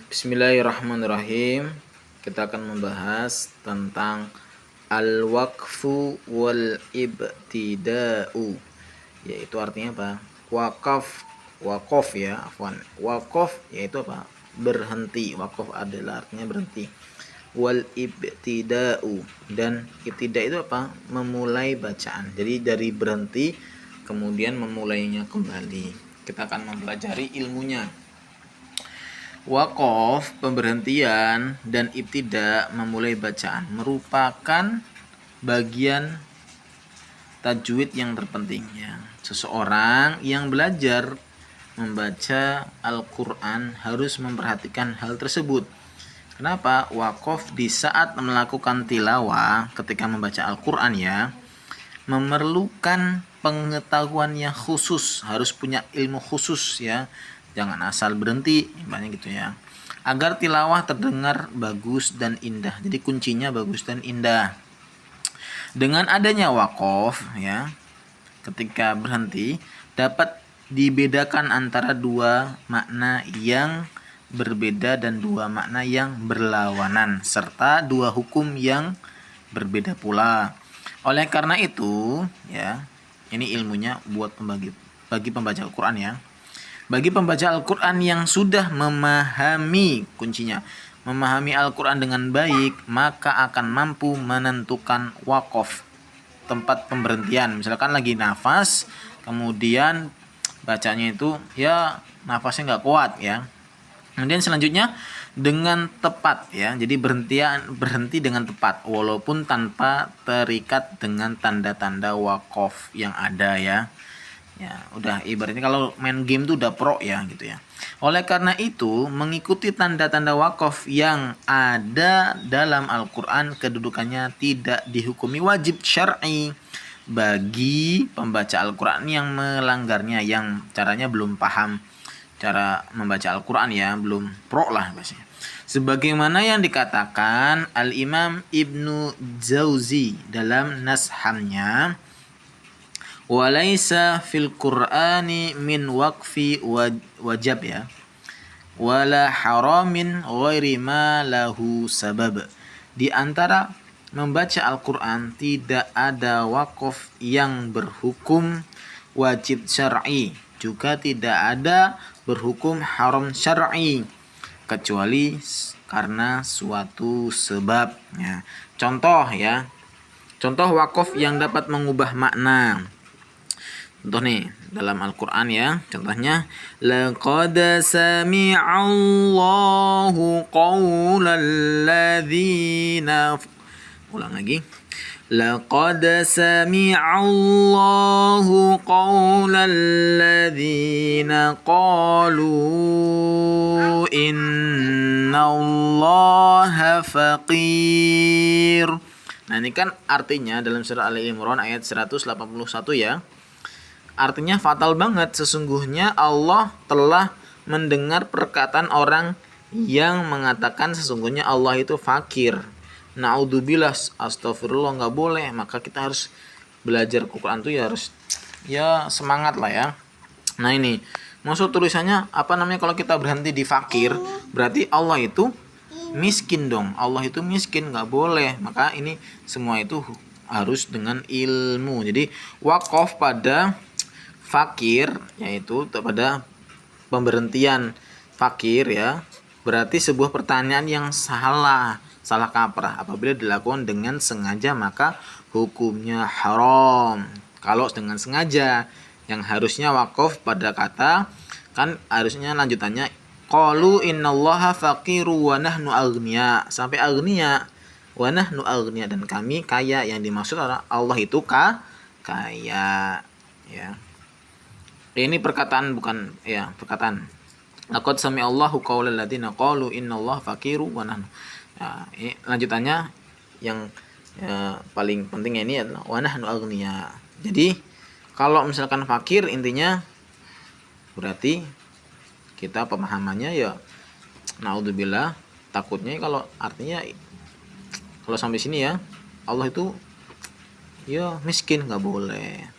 Bismillahirrahmanirrahim. Kita akan membahas tentang al-waqfu wal ibtida'u. Yaitu artinya apa? Waqaf ya, afwan. Waqaf yaitu apa? Berhenti. Waqaf adalah artinya berhenti. Wal ibtida'u, dan ibtida' itu apa? Memulai bacaan. Jadi dari berhenti kemudian memulainya kembali. Kita akan mempelajari ilmunya. Waqaf, pemberhentian, dan ibtida, memulai bacaan, merupakan bagian tajwid yang terpenting ya. Seseorang yang belajar membaca Al-Quran harus memperhatikan hal tersebut. Kenapa? Waqaf di saat melakukan tilawah ketika membaca Al-Quran ya, memerlukan pengetahuan yang khusus, harus punya ilmu khusus ya. Jangan asal berhenti, banyak gitu ya. Agar tilawah terdengar bagus dan indah. Jadi kuncinya bagus dan indah. Dengan adanya waqaf ya, ketika berhenti dapat dibedakan antara dua makna yang berbeda dan dua makna yang berlawanan serta dua hukum yang berbeda pula. Oleh karena itu, ya, ini ilmunya buat bagi pembaca Al-Qur'an ya. Bagi pembaca Al-Qur'an yang sudah memahami kuncinya, memahami Al-Qur'an dengan baik, maka akan mampu menentukan waqaf, tempat pemberhentian. Misalkan lagi nafas, kemudian bacanya itu ya nafasnya nggak kuat ya. Kemudian selanjutnya dengan tepat ya. Jadi berhenti dengan tepat walaupun tanpa terikat dengan tanda-tanda waqaf yang ada ya. Ya, udah ibaratnya kalau main game tuh udah pro ya gitu ya. Oleh karena itu, mengikuti tanda-tanda waqaf yang ada dalam Al-Qur'an kedudukannya tidak dihukumi wajib syar'i bagi pembaca Al-Qur'an yang melanggarnya, yang caranya belum paham cara membaca Al-Qur'an ya, belum pro lah bahasanya. Sebagaimana yang dikatakan Al-Imam Ibnu Jauzi dalam Nashamnya, walaisa fil Qur'ani min waqfi wajab ya, wala haramin ghairi ma lahu sabab. Di antara membaca Al-Qur'an tidak ada waqaf yang berhukum wajib syar'i, juga tidak ada berhukum haram syar'i kecuali karena suatu sebab ya. Contoh ya. Contoh waqaf yang dapat mengubah makna. Contoh nih dalam Al-Qur'an ya, contohnya laqad sami'allahu qaulal ladzina, ulang lagi, laqad sami'allahu qaulal ladzina qalu innallaha faqir. Nah, ini kan artinya dalam surah Ali Imran ayat 181 ya. Artinya fatal banget, sesungguhnya Allah telah mendengar perkataan orang yang mengatakan sesungguhnya Allah itu fakir. Naudzubillah, astagfirullah, nggak boleh. Maka kita harus belajar Quran tuh ya harus ya semangat lah ya. Nah ini maksud tulisannya apa namanya, kalau kita berhenti di fakir berarti Allah itu miskin dong. Allah itu miskin, nggak boleh. Maka ini semua itu harus dengan ilmu. Jadi waqaf pada fakir yaitu pada pemberhentian fakir ya, berarti sebuah pertanyaan yang salah kaprah. Apabila dilakukan dengan sengaja maka hukumnya haram. Kalau dengan sengaja, yang harusnya waqaf pada kata, kan harusnya lanjutannya qalu innallaha faqiru wa nahnu aghnia, sampai aghnia, wa nahnu aghnia, dan kami kaya. Yang dimaksud adalah Allah itu kaya ya. Ini perkataan, bukan ya, perkataan. Laqad sami'allahu qaulal ladzina qalu innallaha faqiru wa nahnu. Ya, ini lanjutannya yang paling pentingnya ini adalah wa nahnu aghnia. Jadi kalau misalkan fakir intinya berarti kita pemahamannya ya naudzubillah, takutnya kalau artinya kalau sampai sini ya Allah itu ya miskin, nggak boleh.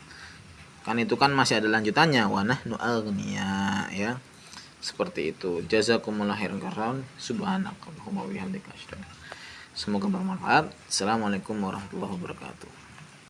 Kan itu kan masih ada lanjutannya, wa nahnu aghnia ya. Seperti itu. Jazakumullah khairan katsiran. Subhanakallahumma wa bihamdika asyhadu. Semoga bermanfaat. Assalamualaikum warahmatullahi wabarakatuh.